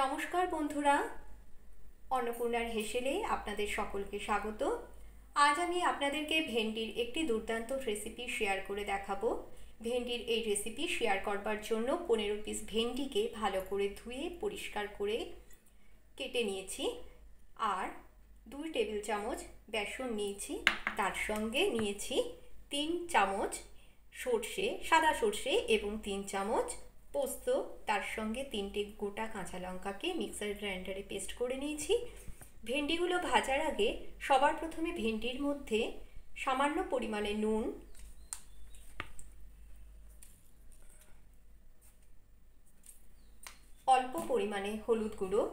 নমস্কার বন্ধুরা, অন্নপূর্ণার হেসেলে আপনাদের সকলকে স্বাগত। আজ আমি আপনাদেরকে ভেন্ডির একটি দুর্দান্ত রেসিপি শেয়ার করে দেখাবো। ভেন্ডির এই রেসিপি শেয়ার করবার জন্য 15 পিস ভেন্ডিকে ভালো করে ধুয়ে পরিষ্কার করে কেটে নিয়েছি, আর 2 টেবিল চামচ বেসন নিয়েছি। তার সঙ্গে নিয়েছি 3 চামচ সর্ষে, সাদা সর্ষে এবং 3 চামচ পোস্ত। তার সঙ্গে 3টে গোটা কাঁচা লঙ্কাকে মিক্সার গ্রাইন্ডারে পেস্ট করে নিয়েছি। ভেন্ডিগুলো ভাজার আগে সবার প্রথমে ভেন্ডির মধ্যে সামান্য পরিমাণে নুন, অল্প পরিমাণে হলুদ গুঁড়ো,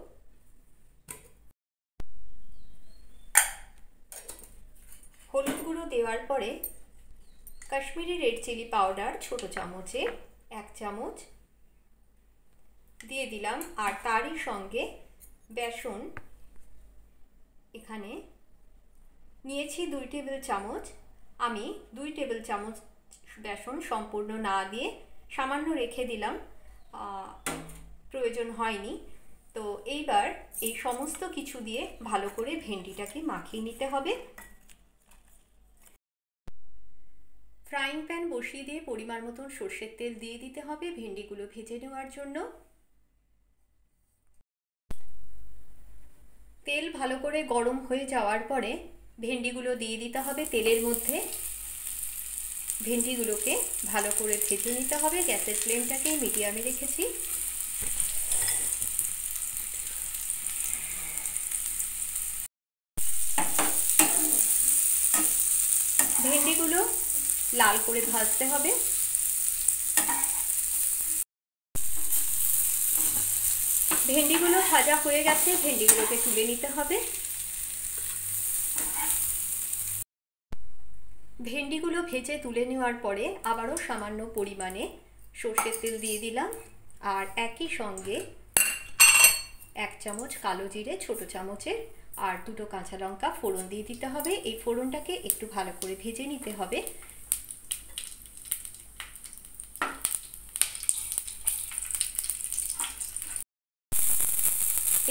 দেওয়ার পরে কাশ্মীরি রেড চিলি পাউডার ছোট চামচে 1 চামচ দিয়ে দিলাম। আর তারই সঙ্গে বেসন এখানে নিয়েছি 2 টেবিল চামচ। আমি 2 টেবিল চামচ বেসন সম্পূর্ণ না দিয়ে সামান্য রেখে দিলাম, প্রয়োজন হয়নি। তো এইবার এই সমস্ত কিছু দিয়ে ভালো করে ভেন্ডিটাকে মাখিয়ে নিতে হবে। ফ্রাইং প্যান বসিয়ে দিয়ে পরিমাণ মতন সর্ষের তেল দিয়ে দিতে হবে ভেন্ডিগুলো ভেজে নেওয়ার জন্য। তেল ভালো করে গরম হয়ে যাওয়ার পরে ভেন্ডিগুলো দিয়ে দিতে হবে তেলের মধ্যে। ভেন্ডিগুলোকে ভালো করে ভেজে নিতে হবে। গ্যাসের ফ্লেমটাকে মিডিয়ামে রেখেছি। ভেন্ডিগুলো লাল করে ভাজতে হবে। ভেন্ডিগুলো ভাজা হয়ে গেছে, ভেন্ডিগুলোকে তুলে নিতে হবে। ভেন্ডিগুলো ভেজে তুলে নেওয়ার পরে আবারও সামান্য পরিমাণে সর্ষের তেল দিয়ে দিলাম, আর একই সঙ্গে 1 চামচ কালো জিরে ছোট চামচের, আর 2টো কাঁচা লঙ্কা ফোড়ন দিয়ে দিতে হবে। এই ফোড়নটাকে একটু ভালো করে ভেজে নিতে হবে।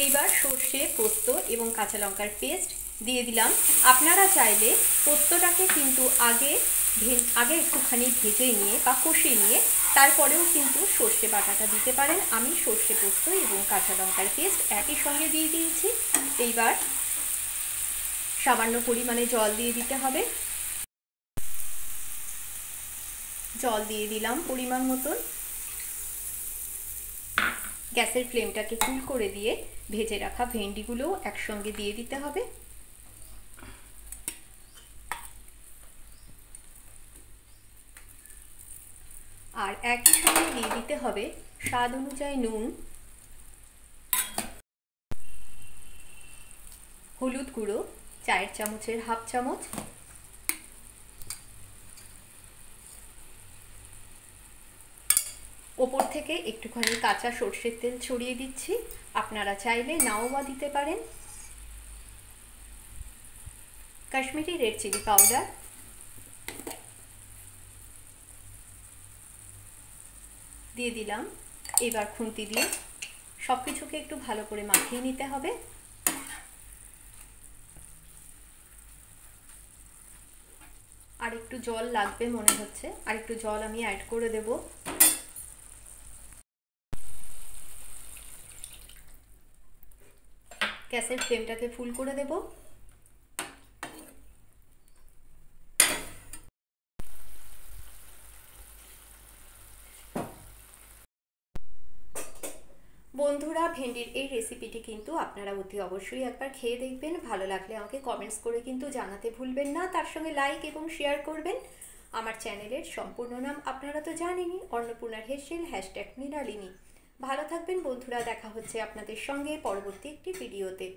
এইবার সর্ষে, পোস্ত এবং কাঁচা লঙ্কার পেস্ট দিয়ে দিলাম। আপনারা চাইলে পোস্তটাকে কিন্তু আগে একটুখানি ভেজে নিয়ে বা কষিয়ে নিয়ে তারপরেও কিন্তু সর্ষে বাটাটা দিতে পারেন। আমি সর্ষে, পোস্ত এবং কাঁচা লঙ্কার পেস্ট একই সঙ্গে দিয়ে দিয়েছি। এইবার সামান্য পরিমাণে জল দিয়ে দিতে হবে। জল দিয়ে দিলাম পরিমাণ মতন। গ্যাসের ফ্লেমটাকে ফুল করে দিয়ে ভেজে রাখা ভেন্ডিগুলো একসঙ্গে দিয়ে দিতে হবে। আর একই সঙ্গে দিয়ে দিতে হবে স্বাদ অনুযায়ী নুন, হলুদ গুঁড়ো 4 চামচের হাফ চামচ, ওপর থেকে একটুখানি কাঁচা সর্ষের তেল ছড়িয়ে দিচ্ছি। আপনারা চাইলে নাও বা দিতে পারেন। কাশ্মীরি রেড চিলি পাউডার দিয়ে দিলাম। এবার খুন্তি দিয়ে সব কিছুকে একটু ভালো করে মাখিয়ে নিতে হবে। আর একটু জল লাগবে মনে হচ্ছে, আর একটু জল আমি অ্যাড করে দেব। গ্যাসের ফ্লেমটাকে ফুল করে দেব। বন্ধুরা, ভেন্ডির এই রেসিপিটি কিন্তু আপনারা অতি অবশ্যই একবার খেয়ে দেখবেন। ভালো লাগলে আমাকে কমেন্টস করে কিন্তু জানাতে ভুলবেন না। তার সঙ্গে লাইক এবং শেয়ার করবেন। আমার চ্যানেলের সম্পূর্ণ নাম আপনারা তো জানেনই, অন্নপূর্ণার হেসেল #মৃণালিনী। ভালো থাকবেন বন্ধুরা, দেখা হচ্ছে আপনাদের সঙ্গে পরবর্তী একটি ভিডিওতে।